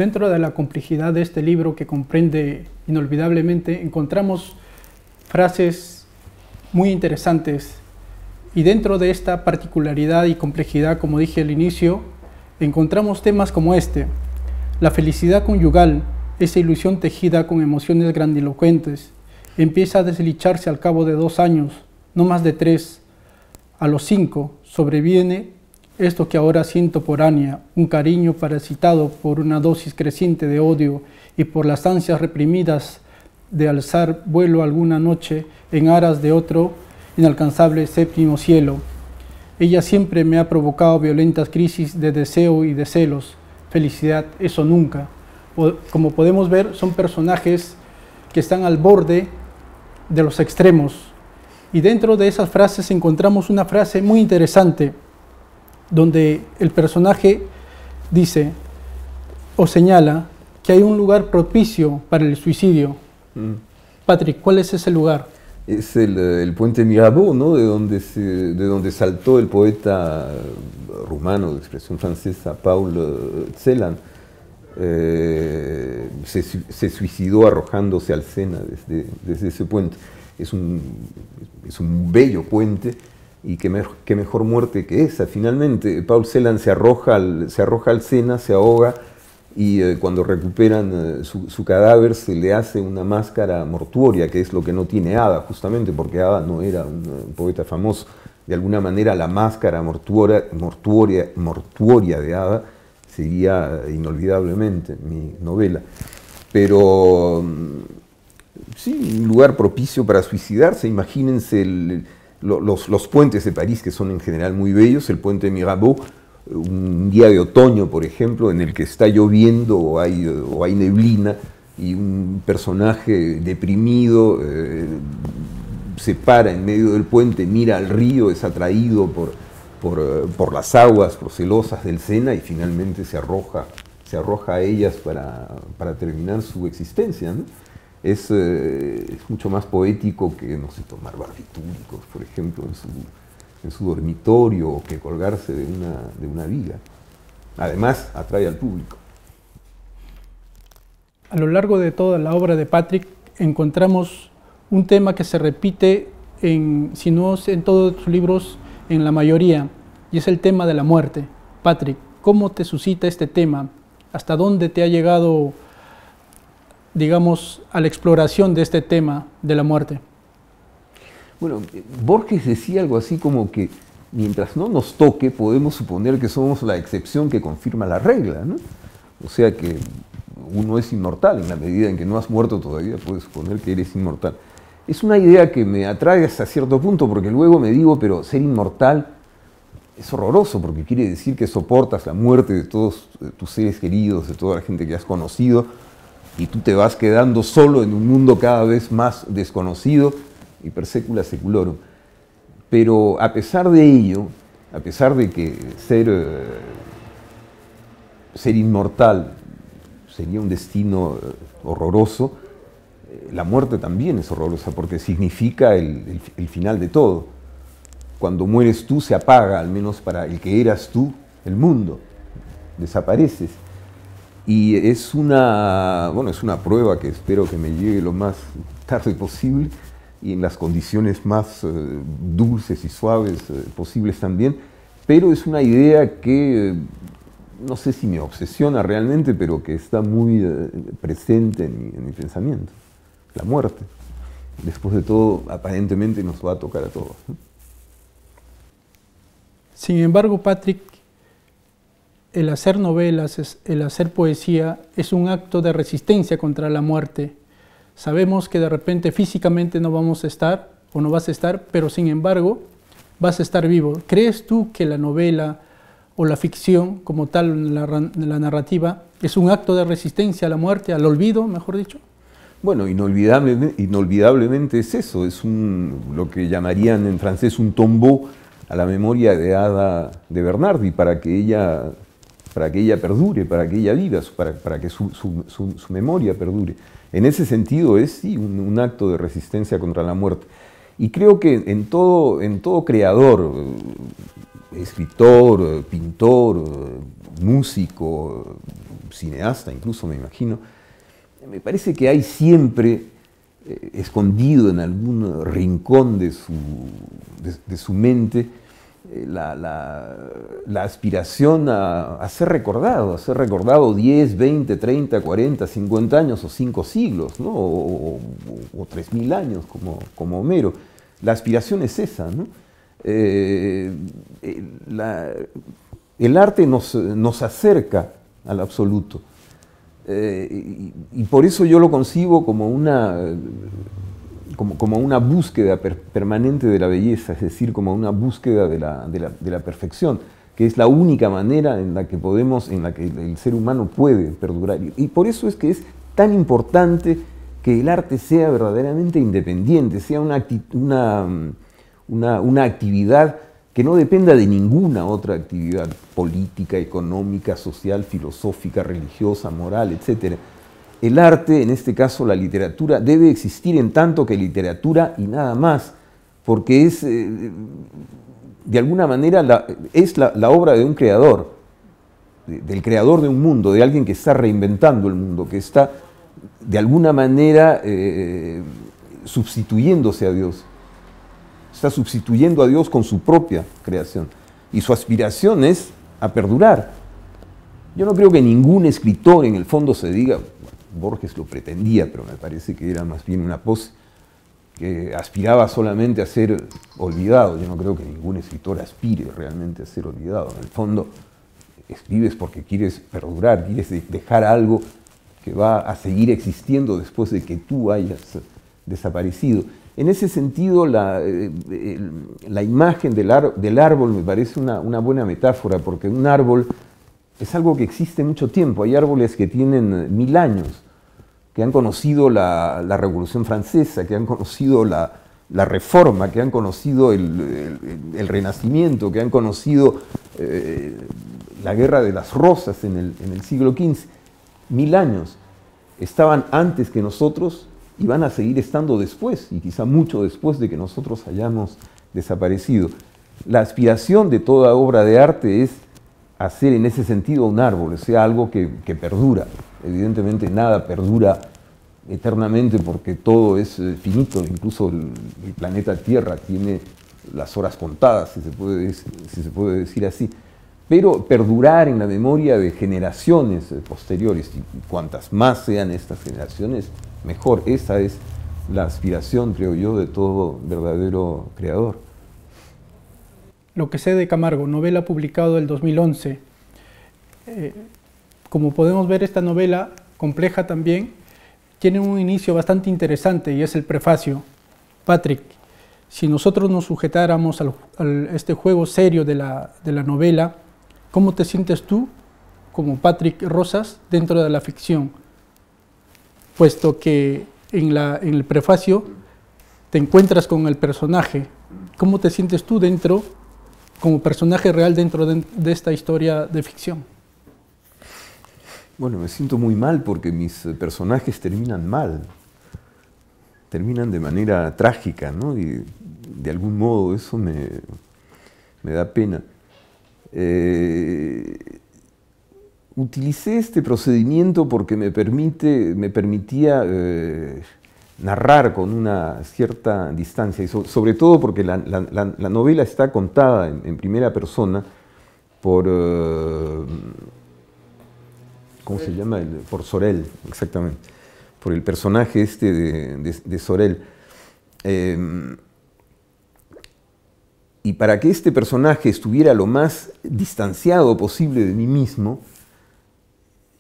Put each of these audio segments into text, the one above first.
Dentro de la complejidad de este libro que comprende inolvidablemente, encontramos frases muy interesantes y dentro de esta particularidad y complejidad, como dije al inicio, encontramos temas como este: la felicidad conyugal, esa ilusión tejida con emociones grandilocuentes, empieza a deslicharse al cabo de 2 años, no más de 3. A los 5 sobreviene esto que ahora siento por Ania, un cariño parasitado por una dosis creciente de odio y por las ansias reprimidas de alzar vuelo alguna noche en aras de otro inalcanzable séptimo cielo. Ella siempre me ha provocado violentas crisis de deseo y de celos. Felicidad, eso nunca. Como podemos ver, son personajes que están al borde de los extremos. Y dentro de esas frases encontramos una frase muy interesante, donde el personaje dice o señala que hay un lugar propicio para el suicidio. Patrick, ¿cuál es ese lugar? Es el puente Mirabeau, ¿no? de donde saltó el poeta rumano de expresión francesa, Paul Celan. Se suicidó arrojándose al Sena desde ese puente. Es un bello puente, y qué mejor muerte que esa. Finalmente, Paul Celan se arroja al Sena, se ahoga, y cuando recuperan su cadáver se le hace una máscara mortuoria, que es lo que no tiene Ada, justamente porque Ada no era un poeta famoso. De alguna manera la máscara mortuoria de Ada sería inolvidablemente mi novela. Pero sí, un lugar propicio para suicidarse. Imagínense los puentes de París, que son en general muy bellos. El puente Mirabeau, un día de otoño, por ejemplo, en el que está lloviendo o hay neblina, y un personaje deprimido se para en medio del puente, mira al río, es atraído por las aguas procelosas del Sena, y finalmente se arroja a ellas para terminar su existencia, ¿no? Es mucho más poético que, no sé, tomar barbitúricos, por ejemplo, en su dormitorio, o que colgarse de una viga. Además, atrae al público. A lo largo de toda la obra de Patrick encontramos un tema que se repite, si no en todos sus libros, en la mayoría, y es el tema de la muerte. Patrick, ¿cómo te suscita este tema? ¿Hasta dónde te ha llegado, digamos, a la exploración de este tema de la muerte? Bueno, Borges decía algo así como que mientras no nos toque, podemos suponer que somos la excepción que confirma la regla, ¿no? O sea que uno es inmortal, en la medida en que no has muerto todavía, puedes suponer que eres inmortal. Es una idea que me atrae hasta cierto punto, porque luego me digo, pero ser inmortal es horroroso, porque quiere decir que soportas la muerte de todos tus seres queridos, de toda la gente que has conocido, y tú te vas quedando solo en un mundo cada vez más desconocido, y per secula seculorum. Pero a pesar de ello, a pesar de que ser inmortal sería un destino horroroso, la muerte también es horrorosa, porque significa el final de todo. Cuando mueres tú, se apaga, al menos para el que eras tú, el mundo. Desapareces. Y es una prueba que espero que me llegue lo más tarde posible, y en las condiciones más dulces y suaves posibles también, pero es una idea que no sé si me obsesiona realmente, pero que está muy presente en mi pensamiento. La muerte. Después de todo, aparentemente nos va a tocar a todos, ¿no? Sin embargo, Patrick, el hacer novelas, el hacer poesía, es un acto de resistencia contra la muerte. Sabemos que de repente físicamente no vamos a estar, o no vas a estar, pero sin embargo vas a estar vivo. ¿Crees tú que la novela o la ficción, como tal, la narrativa, es un acto de resistencia a la muerte, al olvido, mejor dicho? Bueno, inolvidablemente es eso, es lo que llamarían en francés un tombeau a la memoria de Ada de Bernardi, para que ella perdure, para que ella viva, para que su memoria perdure. En ese sentido es, sí, un acto de resistencia contra la muerte. Y creo que en todo creador, escritor, pintor, músico, cineasta incluso, me imagino, me parece que hay siempre escondido en algún rincón de su mente la aspiración a ser recordado 10, 20, 30, 40, 50 años o 5 siglos, ¿no? o 3.000 años como Homero. La aspiración es esa, ¿no? El arte nos acerca al absoluto. Y por eso yo lo concibo como una búsqueda permanente de la belleza, es decir, como una búsqueda de la perfección, que es la única manera en la que el ser humano puede perdurar. Y por eso es que es tan importante que el arte sea verdaderamente independiente, sea una actividad que no dependa de ninguna otra actividad política, económica, social, filosófica, religiosa, moral, etc. El arte, en este caso la literatura, debe existir en tanto que literatura y nada más, porque es, de alguna manera, la obra de un creador, del creador de un mundo, de alguien que está reinventando el mundo, que está, de alguna manera, sustituyéndose a Dios. Está sustituyendo a Dios con su propia creación. Y su aspiración es a perdurar. Yo no creo que ningún escritor en el fondo se diga, Borges lo pretendía, pero me parece que era más bien una pose, que aspiraba solamente a ser olvidado. Yo no creo que ningún escritor aspire realmente a ser olvidado. En el fondo, escribes porque quieres perdurar, quieres dejar algo que va a seguir existiendo después de que tú hayas desaparecido. En ese sentido, la imagen del árbol me parece una buena metáfora, porque un árbol es algo que existe mucho tiempo. Hay árboles que tienen 1000 años, que han conocido la Revolución Francesa, que han conocido la Reforma, que han conocido el Renacimiento, que han conocido la Guerra de las Rosas en el siglo XV. 1000 años. Estaban antes que nosotros y van a seguir estando después, y quizá mucho después de que nosotros hayamos desaparecido. La aspiración de toda obra de arte es hacer en ese sentido un árbol, o sea, algo que perdura. Evidentemente nada perdura eternamente porque todo es finito, incluso el planeta Tierra tiene las horas contadas, si se puede decir así. Pero perdurar en la memoria de generaciones posteriores, y cuantas más sean estas generaciones, mejor. Esa es la aspiración, creo yo, de todo verdadero creador. Lo que sé de Camargo, novela publicada en 2011. Como podemos ver, esta novela, compleja también, tiene un inicio bastante interesante y es el prefacio. Patrick, si nosotros nos sujetáramos a este juego serio de la novela, ¿cómo te sientes tú, como Patrick Rosas, dentro de la ficción? Puesto que en el prefacio te encuentras con el personaje. ¿Cómo te sientes tú como personaje real dentro de esta historia de ficción? Bueno, me siento muy mal porque mis personajes terminan mal. Terminan de manera trágica, ¿no? Y de algún modo eso me da pena. Utilicé este procedimiento porque me permitía narrar con una cierta distancia, y sobre todo porque la novela está contada en primera persona por, ¿cómo se llama? Por Sorel, exactamente, por el personaje este de Sorel. Y para que este personaje estuviera lo más distanciado posible de mí mismo,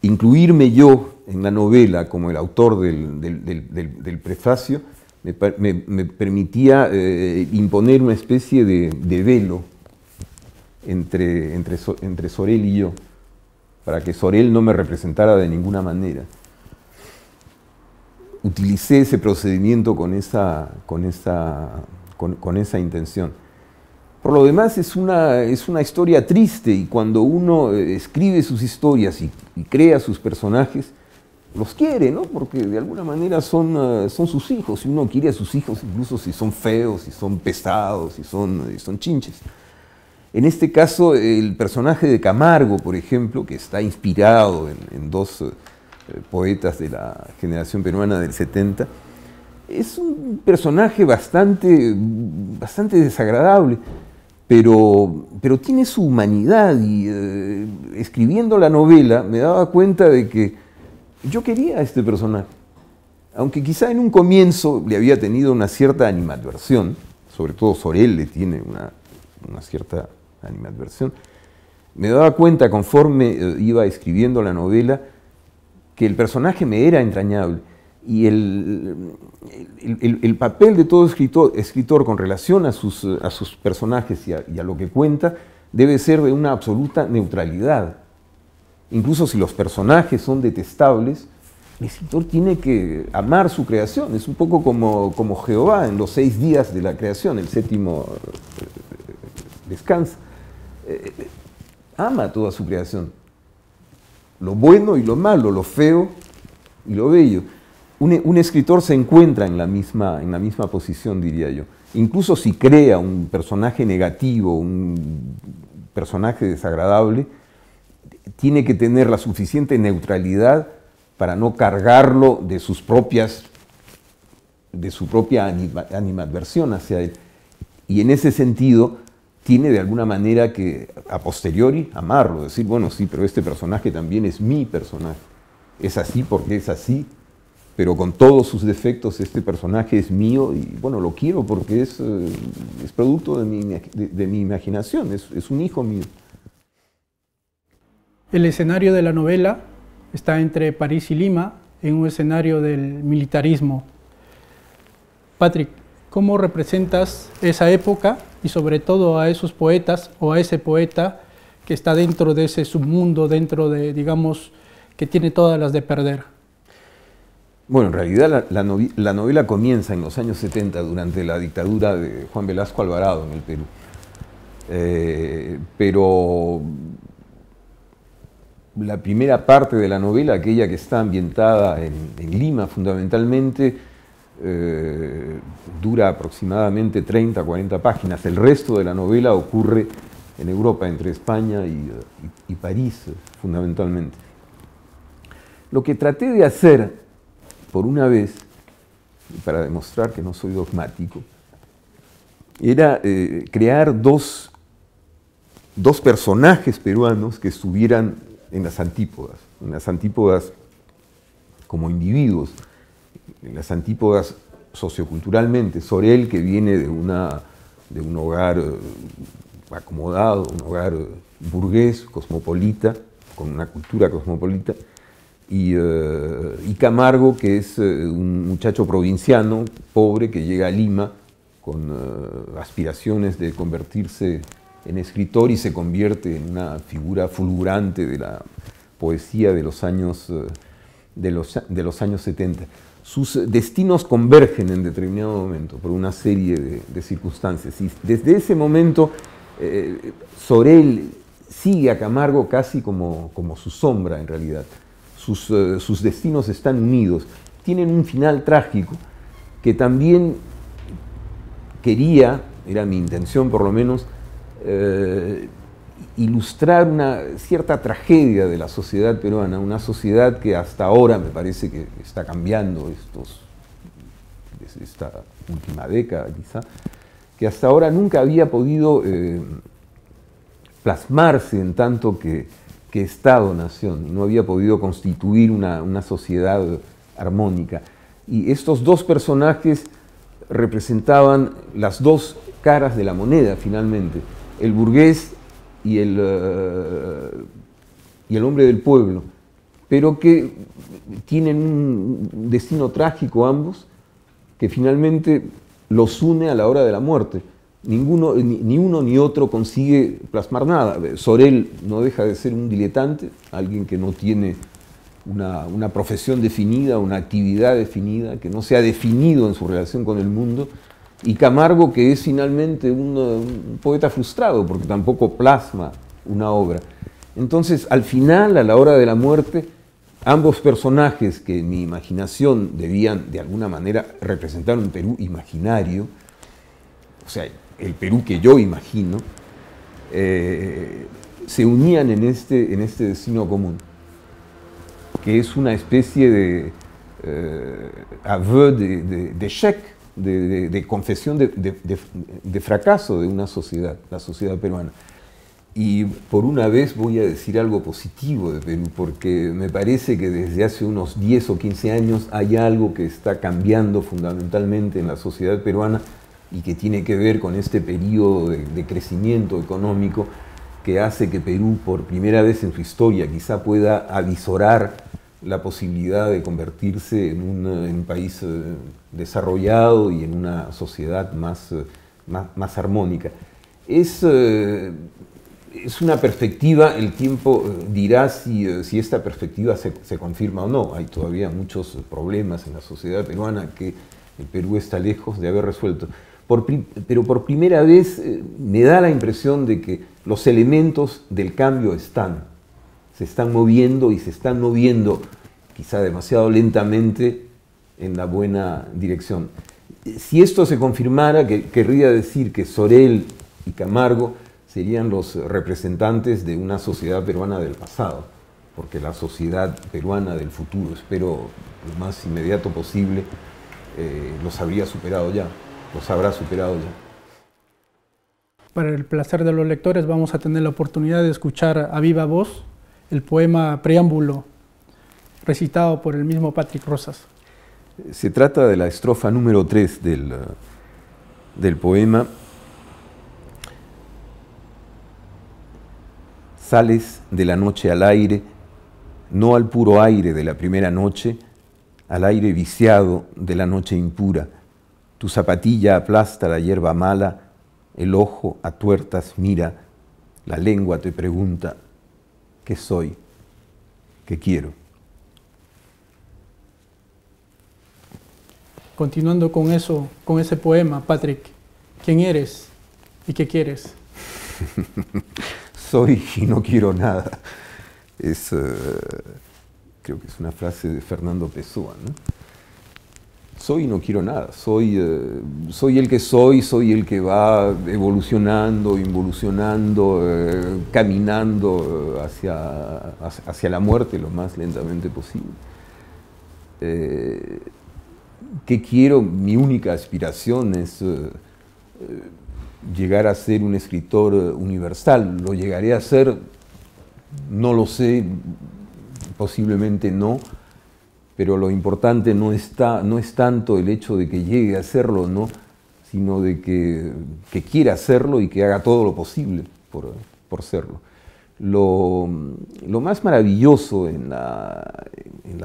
incluirme yo en la novela como el autor del prefacio me permitía imponer una especie de velo entre Sorel y yo, para que Sorel no me representara de ninguna manera. Utilicé ese procedimiento con esa intención. Por lo demás es una historia triste, y cuando uno escribe sus historias y crea sus personajes, los quiere, ¿no? Porque de alguna manera son sus hijos, y uno quiere a sus hijos incluso si son feos, si son pesados, si son chinches. En este caso, el personaje de Camargo, por ejemplo, que está inspirado en dos poetas de la generación peruana del 70, es un personaje bastante desagradable, pero tiene su humanidad y escribiendo la novela me daba cuenta de que yo quería a este personaje. Aunque quizá en un comienzo le había tenido una cierta animadversión, sobre todo Sorel le tiene una cierta animadversión, me daba cuenta conforme iba escribiendo la novela que el personaje me era entrañable y el papel de todo escritor con relación a sus personajes y a lo que cuenta debe ser de una absoluta neutralidad. Incluso si los personajes son detestables, el escritor tiene que amar su creación. Es un poco como Jehová en los 6 días de la creación, el 7º descansa. Ama toda su creación, lo bueno y lo malo, lo feo y lo bello. Un escritor se encuentra en la misma posición, diría yo. Incluso si crea un personaje negativo, un personaje desagradable, tiene que tener la suficiente neutralidad para no cargarlo de su propia animadversión hacia él. Y en ese sentido, tiene de alguna manera que, a posteriori, amarlo, decir, bueno, sí, pero este personaje también es mi personaje. Es así porque es así, pero con todos sus defectos este personaje es mío y, bueno, lo quiero porque es producto de mi imaginación, es un hijo mío. El escenario de la novela está entre París y Lima, en un escenario del militarismo. Patrick, ¿cómo representas esa época y sobre todo a esos poetas o a ese poeta que está dentro de ese submundo, dentro de, digamos, que tiene todas las de perder? Bueno, en realidad la novela comienza en los años 70, durante la dictadura de Juan Velasco Alvarado en el Perú. Pero la primera parte de la novela, aquella que está ambientada en Lima fundamentalmente, dura aproximadamente 30 40 páginas. El resto de la novela ocurre en Europa, entre España y París, fundamentalmente. Lo que traté de hacer, por una vez, para demostrar que no soy dogmático, era crear dos personajes peruanos que estuvieran en las antípodas como individuos, en las antípodas socioculturalmente. Sorel, que viene de un hogar acomodado, un hogar burgués, cosmopolita, con una cultura cosmopolita, y Camargo, que es un muchacho provinciano, pobre, que llega a Lima con aspiraciones de convertirse en escritor y se convierte en una figura fulgurante de la poesía de los años 70. Sus destinos convergen en determinado momento por una serie de circunstancias. Y desde ese momento, Sorel sigue a Camargo casi como su sombra, en realidad. Sus destinos están unidos. Tienen un final trágico que también quería, era mi intención por lo menos, ilustrar una cierta tragedia de la sociedad peruana, una sociedad que hasta ahora me parece que está cambiando desde esta última década quizá, que hasta ahora nunca había podido plasmarse en tanto que Estado-nación, y no había podido constituir una sociedad armónica. Y estos dos personajes representaban las dos caras de la moneda, finalmente, el burgués y el hombre del pueblo, pero que tienen un destino trágico ambos, que finalmente los une a la hora de la muerte. Ni uno ni otro consigue plasmar nada. Sorel no deja de ser un diletante, alguien que no tiene una profesión definida, una actividad definida, que no se ha definido en su relación con el mundo, y Camargo, que es finalmente un poeta frustrado, porque tampoco plasma una obra. Entonces, al final, a la hora de la muerte, ambos personajes que en mi imaginación debían, de alguna manera, representar un Perú imaginario, o sea, el Perú que yo imagino, se unían en este destino común, que es una especie de aveu d'échec, de confesión de fracaso de una sociedad, la sociedad peruana. Y por una vez voy a decir algo positivo de Perú, porque me parece que desde hace unos 10 o 15 años hay algo que está cambiando fundamentalmente en la sociedad peruana y que tiene que ver con este periodo de crecimiento económico que hace que Perú, por primera vez en su historia, quizá pueda avisorar la posibilidad de convertirse en un país desarrollado y en una sociedad más armónica. Es una perspectiva, el tiempo dirá si esta perspectiva se confirma o no. Hay todavía muchos problemas en la sociedad peruana que el Perú está lejos de haber resuelto. Pero por primera vez me da la impresión de que los elementos del cambio se están moviendo y se están moviendo quizá demasiado lentamente en la buena dirección. Si esto se confirmara, querría decir que Sorel y Camargo serían los representantes de una sociedad peruana del pasado, porque la sociedad peruana del futuro, espero lo más inmediato posible, los habrá superado ya. Para el placer de los lectores vamos a tener la oportunidad de escuchar a viva voz el poema Preámbulo, recitado por el mismo Patrick Rosas. Se trata de la estrofa número 3 del poema. Sales de la noche al aire, no al puro aire de la primera noche, al aire viciado de la noche impura. Tu zapatilla aplasta la hierba mala, el ojo a tuertas mira, la lengua te pregunta, ¿qué soy? ¿Qué quiero? Continuando con eso, con ese poema, Patrick, ¿quién eres y qué quieres? Soy y no quiero nada. Creo que es una frase de Fernando Pessoa, ¿no? Soy y no quiero nada. Soy el que soy el que va evolucionando, involucionando, caminando hacia la muerte lo más lentamente posible. ¿Qué quiero? Mi única aspiración es llegar a ser un escritor universal. ¿Lo llegaré a ser? No lo sé, posiblemente no, pero lo importante no es tanto el hecho de que llegue a hacerlo, ¿no?, sino de que quiera hacerlo y que haga todo lo posible por serlo. Lo más maravilloso en la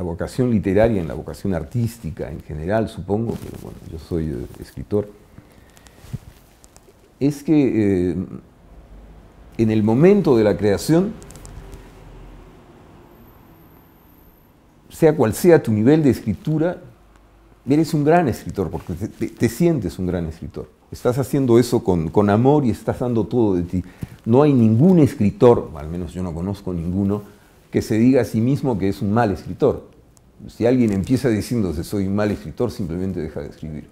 vocación literaria, en la vocación artística en general, supongo, pero bueno, yo soy escritor, es que en el momento de la creación, sea cual sea tu nivel de escritura, eres un gran escritor, porque te sientes un gran escritor. Estás haciendo eso con amor y estás dando todo de ti. No hay ningún escritor, al menos yo no conozco ninguno, que se diga a sí mismo que es un mal escritor. Si alguien empieza diciéndose soy un mal escritor, simplemente deja de escribir.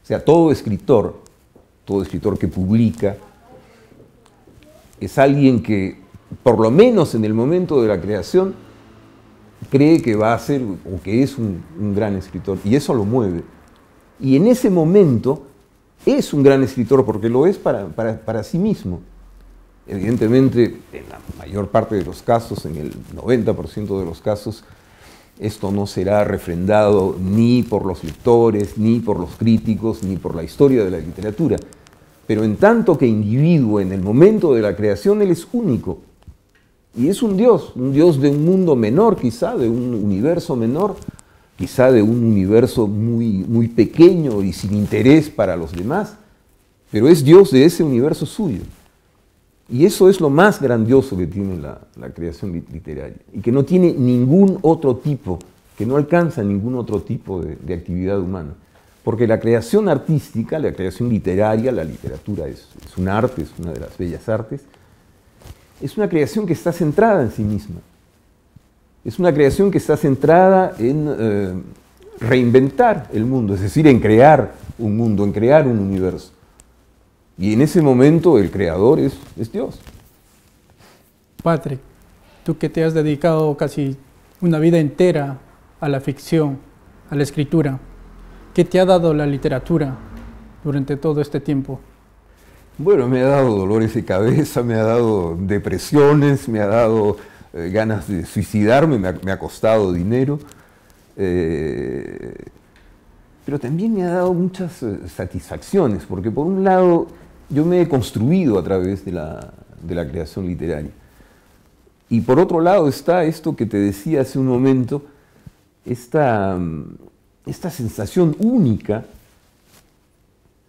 O sea, todo escritor que publica, es alguien que, por lo menos en el momento de la creación, cree que va a ser o que es un gran escritor, y eso lo mueve. Y en ese momento es un gran escritor porque lo es para sí mismo. Evidentemente, en la mayor parte de los casos, en el 90% de los casos, esto no será refrendado ni por los lectores, ni por los críticos, ni por la historia de la literatura. Pero en tanto que individuo, en el momento de la creación, él es único. Y es un Dios de un mundo menor, quizá, de un universo menor, quizá de un universo muy, muy pequeño y sin interés para los demás, pero es Dios de ese universo suyo. Y eso es lo más grandioso que tiene la creación literaria, y que no tiene ningún otro tipo, que no alcanza ningún otro tipo de actividad humana. Porque la creación artística, la creación literaria, la literatura es un arte, es una de las bellas artes, es una creación que está centrada en sí misma. Es una creación que está centrada en reinventar el mundo, es decir, en crear un mundo, en crear un universo. Y en ese momento el creador es Dios. Patrick, tú que te has dedicado casi una vida entera a la ficción, a la escritura, ¿qué te ha dado la literatura durante todo este tiempo? Bueno, me ha dado dolores de cabeza, me ha dado depresiones, me ha dado ganas de suicidarme, me ha costado dinero, pero también me ha dado muchas satisfacciones, porque por un lado yo me he construido a través de la creación literaria. Y por otro lado está esto que te decía hace un momento, esta sensación única,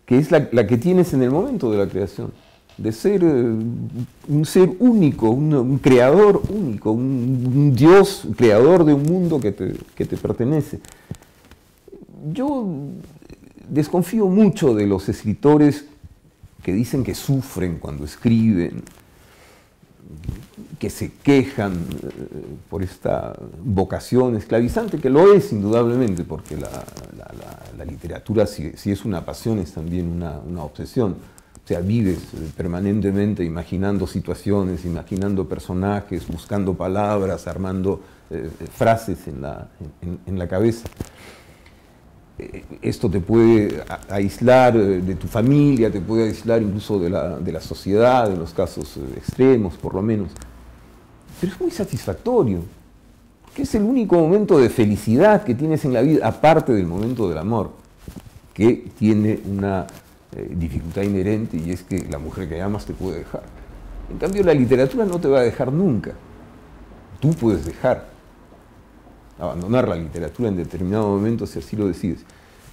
que es la que tienes en el momento de la creación, de ser un ser único, un creador único, un Dios creador de un mundo que te pertenece. Yo desconfío mucho de los escritores que dicen que sufren cuando escriben, que se quejan por esta vocación esclavizante, que lo es indudablemente, porque la literatura, si es una pasión, es también una obsesión. O sea, vives permanentemente imaginando situaciones, imaginando personajes, buscando palabras, armando frases en la cabeza. Esto te puede aislar de tu familia, te puede aislar incluso de la sociedad, en los casos extremos por lo menos. Pero es muy satisfactorio, porque es el único momento de felicidad que tienes en la vida, aparte del momento del amor, que tiene una dificultad inherente, y es que la mujer que amas te puede dejar. En cambio, la literatura no te va a dejar nunca. Tú puedes abandonar la literatura en determinado momento si así lo decides.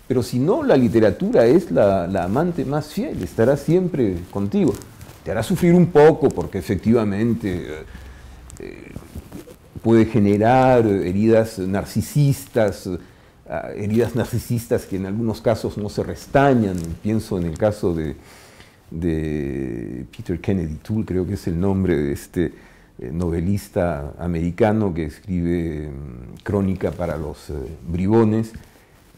Pero si no, la literatura es la amante más fiel, estará siempre contigo. Te hará sufrir un poco porque efectivamente puede generar heridas narcisistas que en algunos casos no se restañan. Pienso en el caso de Peter Kennedy Toole, creo que es el nombre de este novelista americano que escribe crónica para los bribones.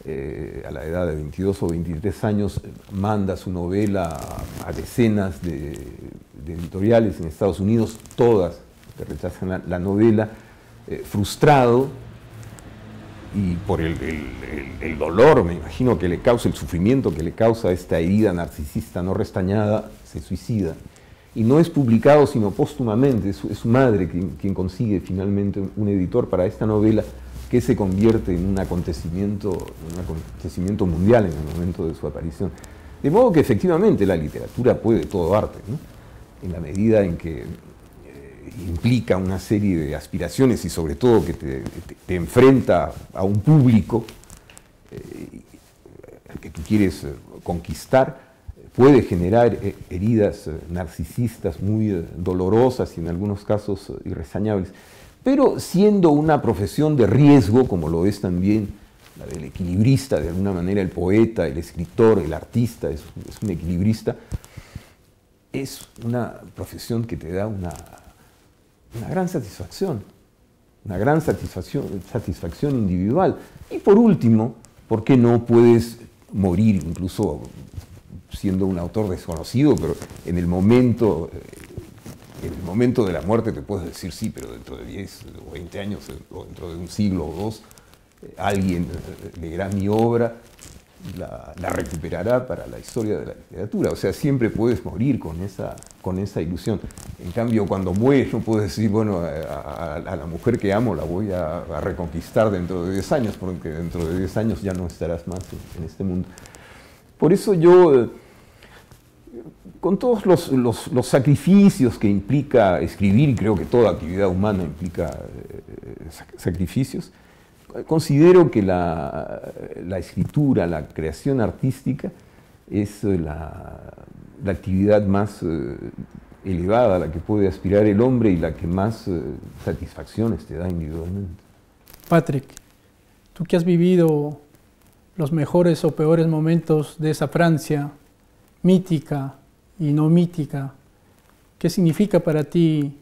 A la edad de 22 o 23 años manda su novela a decenas de editoriales en Estados Unidos, todas le rechazan la novela, frustrado, y por el dolor, me imagino, que le causa, el sufrimiento que le causa esta herida narcisista no restañada, se suicida. Y no es publicado sino póstumamente, es su madre quien consigue finalmente un editor para esta novela, que se convierte en un acontecimiento mundial en el momento de su aparición. De modo que efectivamente la literatura puede todo arte, ¿no? En la medida en que implica una serie de aspiraciones y sobre todo que te enfrenta a un público al que tú quieres conquistar, puede generar heridas narcisistas muy dolorosas y en algunos casos irresañables. Pero siendo una profesión de riesgo, como lo es también la del equilibrista, de alguna manera el poeta, el escritor, el artista, es un equilibrista, es una profesión que te da una gran satisfacción individual. Y por último, ¿por qué no puedes morir incluso siendo un autor desconocido, pero en el momento de la muerte te puedes decir sí, pero dentro de 10 o 20 años o dentro de un siglo o dos, alguien leerá mi obra, la recuperará para la historia de la literatura? O sea, siempre puedes morir con esa ilusión. En cambio, cuando mueres no puedes decir, bueno, a la mujer que amo la voy a reconquistar dentro de 10 años, porque dentro de 10 años ya no estarás más en este mundo. Por eso yo, con todos los sacrificios que implica escribir, y creo que toda actividad humana implica sacrificios, considero que la escritura, la creación artística, es la actividad más elevada a la que puede aspirar el hombre y la que más satisfacciones te da individualmente. Patrick, tú que has vivido los mejores o peores momentos de esa Francia mítica y no mítica, ¿qué significa para ti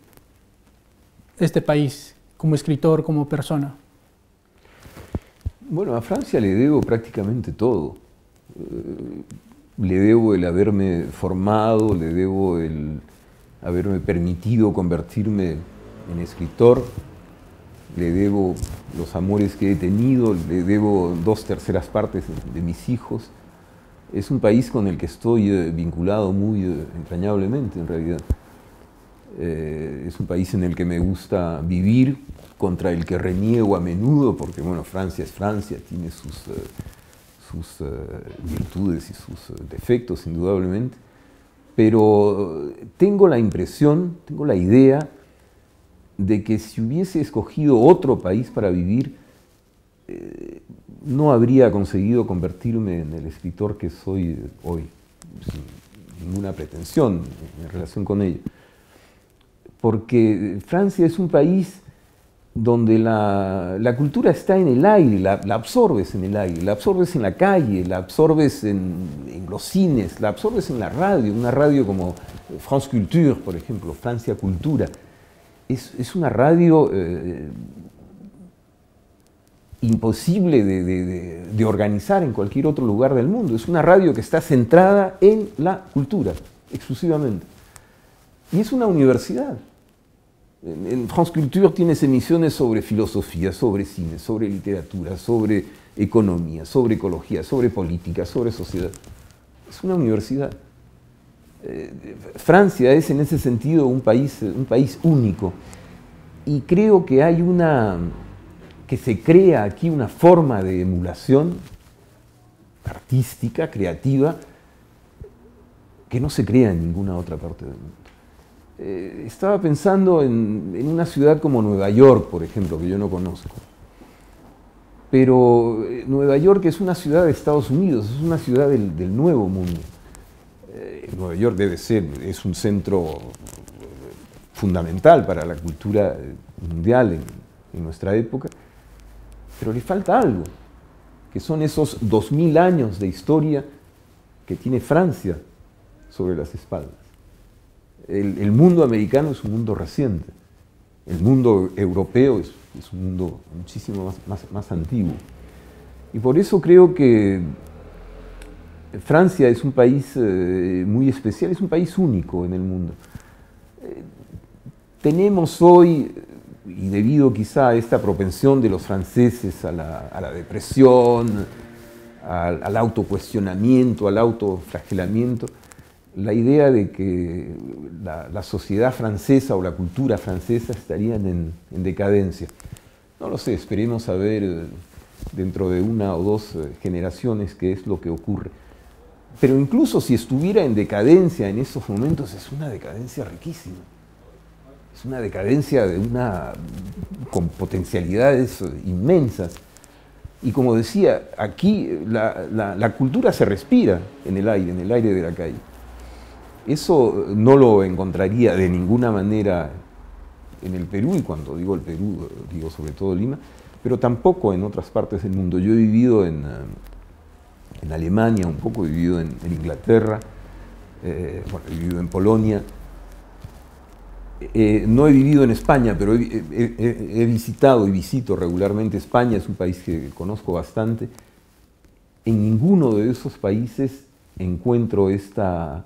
este país como escritor, como persona? Bueno, a Francia le debo prácticamente todo. Le debo el haberme formado, le debo el haberme permitido convertirme en escritor, le debo los amores que he tenido, le debo 2/3 partes de mis hijos. Es un país con el que estoy vinculado muy entrañablemente, en realidad. Es un país en el que me gusta vivir, contra el que reniego a menudo, porque bueno, Francia es Francia, tiene sus virtudes y sus defectos, indudablemente. Pero tengo la impresión, tengo la idea de que si hubiese escogido otro país para vivir, no habría conseguido convertirme en el escritor que soy hoy, sin ninguna pretensión en relación con ello. Porque Francia es un país donde la cultura está en el aire, la absorbes en el aire, la absorbes en la calle, la absorbes en los cines, la absorbes en la radio, una radio como France Culture, por ejemplo, Francia Cultura. Es una radio imposible de organizar en cualquier otro lugar del mundo. Es una radio que está centrada en la cultura, exclusivamente. Y es una universidad. En France Culture tienes emisiones sobre filosofía, sobre cine, sobre literatura, sobre economía, sobre ecología, sobre política, sobre sociedad. Es una universidad. Francia es en ese sentido un país único. Y creo que hay que se crea aquí una forma de emulación artística, creativa, que no se crea en ninguna otra parte del mundo. Estaba pensando en una ciudad como Nueva York, por ejemplo, que yo no conozco. Pero Nueva York es una ciudad de Estados Unidos, es una ciudad del nuevo mundo. Nueva York es un centro fundamental para la cultura mundial en nuestra época, pero le falta algo, que son esos 2000 años de historia que tiene Francia sobre las espaldas. El mundo americano es un mundo reciente, el mundo europeo es un mundo muchísimo más antiguo. Y por eso creo que Francia es un país muy especial, es un país único en el mundo. Tenemos hoy, y debido quizá a esta propensión de los franceses a la depresión, al autocuestionamiento, al autoflagelamiento, la idea de que la sociedad francesa o la cultura francesa estarían en decadencia. No lo sé, esperemos a ver dentro de 1 o 2 generaciones qué es lo que ocurre. Pero incluso si estuviera en decadencia en esos momentos, es una decadencia riquísima. Es una decadencia con potencialidades inmensas. Y como decía, aquí la cultura se respira en el aire de la calle. Eso no lo encontraría de ninguna manera en el Perú, y cuando digo el Perú, digo sobre todo Lima, pero tampoco en otras partes del mundo. Yo he vivido en Alemania un poco, he vivido en Inglaterra, bueno, he vivido en Polonia. No he vivido en España, pero he visitado y visito regularmente España, es un país que conozco bastante. En ninguno de esos países encuentro esta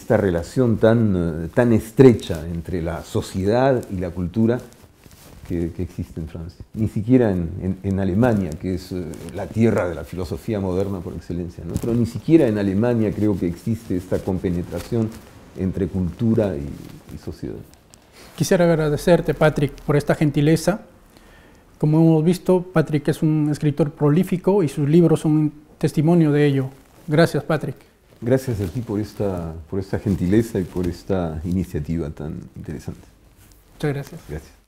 relación tan estrecha entre la sociedad y la cultura que existe en Francia. Ni siquiera en Alemania, que es la tierra de la filosofía moderna por excelencia, ¿no? Pero ni siquiera en Alemania creo que existe esta compenetración entre cultura y sociedad. Quisiera agradecerte, Patrick, por esta gentileza. Como hemos visto, Patrick es un escritor prolífico y sus libros son un testimonio de ello. Gracias, Patrick. Gracias a ti por esta gentileza y por esta iniciativa tan interesante. Muchas gracias. Gracias.